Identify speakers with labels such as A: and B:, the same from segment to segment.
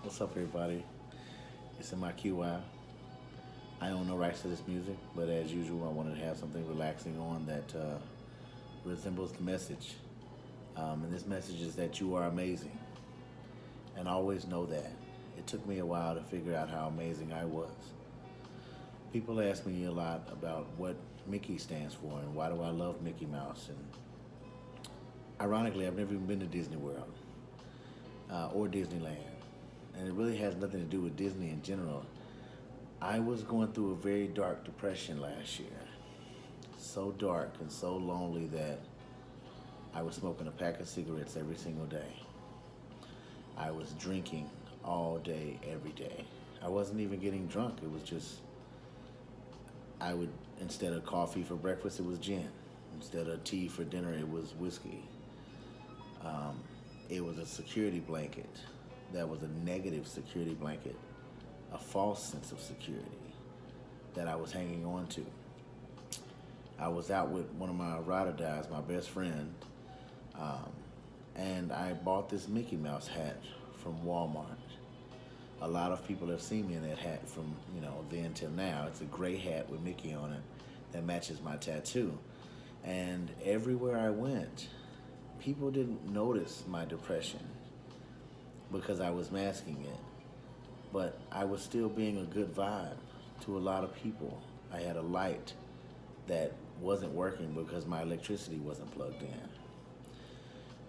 A: What's up, everybody? It's in MiQyVision. I own no rights to this music, but as usual, I wanted to have something relaxing on that resembles the message. And this message is that you are amazing, and always know that. It took me a while to figure out how amazing I was. People ask me a lot about what Mickey stands for and why do I love Mickey Mouse. And ironically, I've never even been to Disney World or Disneyland, and it really has nothing to do with Disney in general. I was going through a very dark depression last year. So dark and so lonely that I was smoking a pack of cigarettes every single day. I was drinking all day, every day. I wasn't even getting drunk. It was just, I would, instead of coffee for breakfast, it was gin. Instead of tea for dinner, it was whiskey. Um, it was a security blanket that was a negative security blanket, a false sense of security that I was hanging on to. I was out with one of my ride or dies, my best friend, um, and I bought this Mickey Mouse hat from Walmart. A lot of people have seen me in that hat from then till now. It's a gray hat with Mickey on it that matches my tattoo. And everywhere I went, people didn't notice my depression because I was masking it. But I was still being a good vibe to a lot of people. I had a light that wasn't working because my electricity wasn't plugged in.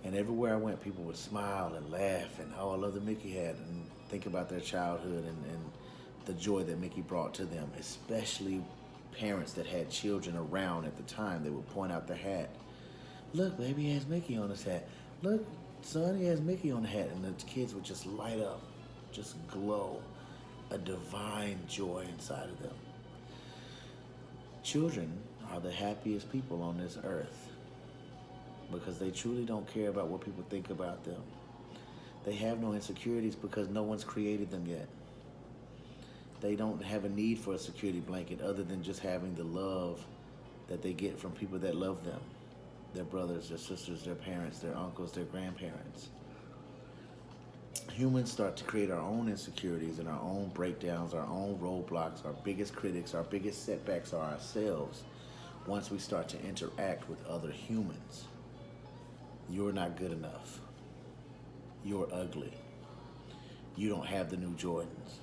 A: And everywhere I went, people would smile and laugh and, oh, I love the Mickey hat, and think about their childhood and the joy that Mickey brought to them, especially parents that had children around at the time. They would point out the hat. Look, baby, he has Mickey on his hat. Look, son, he has Mickey on the hat. And the kids would just light up, just glow, a divine joy inside of them. Children are the happiest people on this earth because they truly don't care about what people think about them. They have no insecurities because no one's created them yet. They don't have a need for a security blanket other than just having the love that they get from people that love them. Their brothers, their sisters, their parents, their uncles, their grandparents. Humans start to create our own insecurities and our own breakdowns, our own roadblocks. Our biggest critics, our biggest setbacks are ourselves once we start to interact with other humans. You're not good enough. You're ugly. You don't have the new Jordans.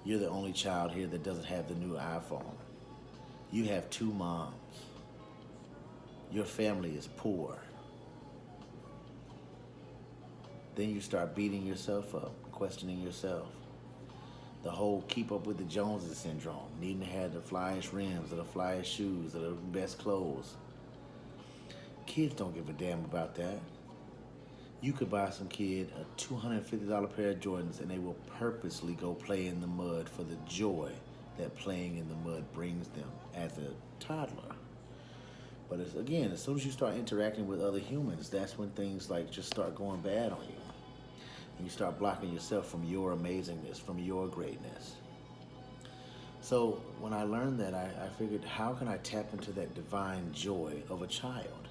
A: You're the only child here that doesn't have the new iPhone. You have two moms. Your family is poor. Then you start beating yourself up, questioning yourself. The whole keep up with the Joneses syndrome, needing to have the flyest rims or the flyest shoes or the best clothes. Kids don't give a damn about that. You could buy some kid a $250 pair of Jordans and they will purposely go play in the mud for the joy that playing in the mud brings them as a toddler. But again, as soon as you start interacting with other humans, that's when things like just start going bad on you. And you start blocking yourself from your amazingness, from your greatness. So when I learned that, I figured, how can I tap into that divine joy of a child?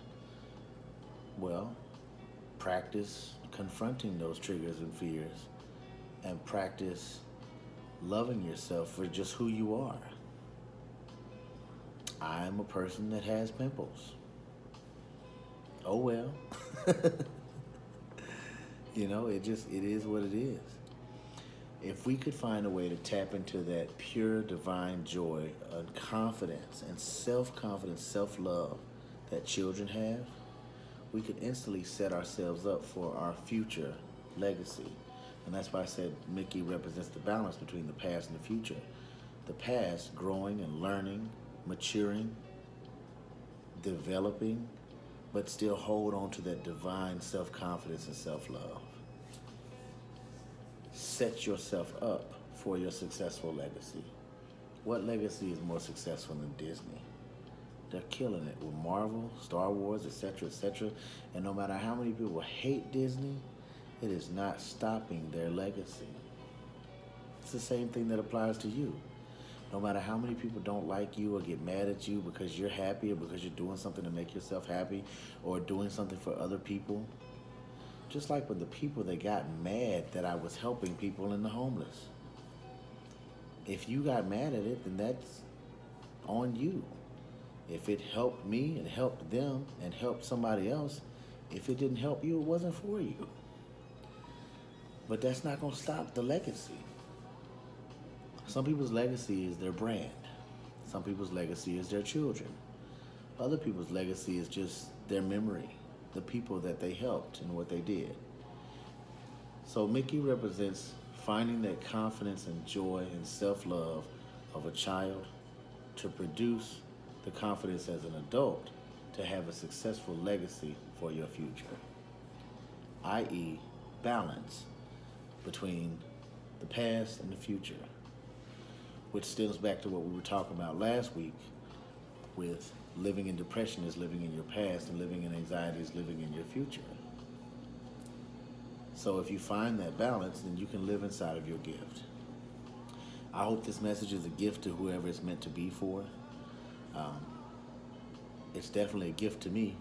A: Well, practice confronting those triggers and fears and practice loving yourself for just who you are. I'm a person that has pimples. Oh well. It is what it is. If we could find a way to tap into that pure divine joy and confidence and self-confidence, self-love that children have, we could instantly set ourselves up for our future legacy. And that's why I said Mickey represents the balance between the past and the future. The past, growing and learning, maturing, developing, but still hold on to that divine self-confidence and self-love. Set yourself up for your successful legacy. What legacy is more successful than Disney? They're killing it with Marvel, Star Wars, etc., etc. And no matter how many people hate Disney, it is not stopping their legacy. It's the same thing that applies to you. No matter how many people don't like you or get mad at you because you're happy or because you're doing something to make yourself happy or doing something for other people, Just like with the people that got mad that I was helping people and the homeless. If you got mad at it, then that's on you. If it helped me and helped them and helped somebody else, if it didn't help you, it wasn't for you. But that's not going to stop the legacy. Some people's legacy is their brand. Some people's legacy is their children. Other people's legacy is just their memory, the people that they helped and what they did. So Mickey represents finding that confidence and joy and self-love of a child to produce the confidence as an adult to have a successful legacy for your future, i.e. balance between the past and the future, which stems back to what we were talking about last week with living in depression is living in your past and living in anxiety is living in your future. So if you find that balance, then you can live inside of your gift. I hope this message is a gift to whoever it's meant to be for. It's definitely a gift to me,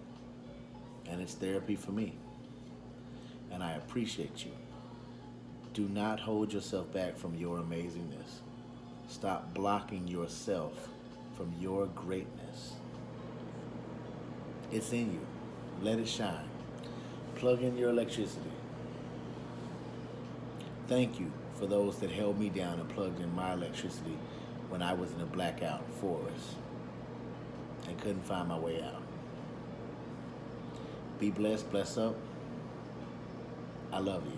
A: and it's therapy for me. And I appreciate you. Do not hold yourself back from your amazingness. Stop blocking yourself from your greatness. It's in you. Let it shine. Plug in your electricity. Thank you for those that held me down and plugged in my electricity when I was in a blackout forest and couldn't find my way out. Be blessed, bless up. I love you.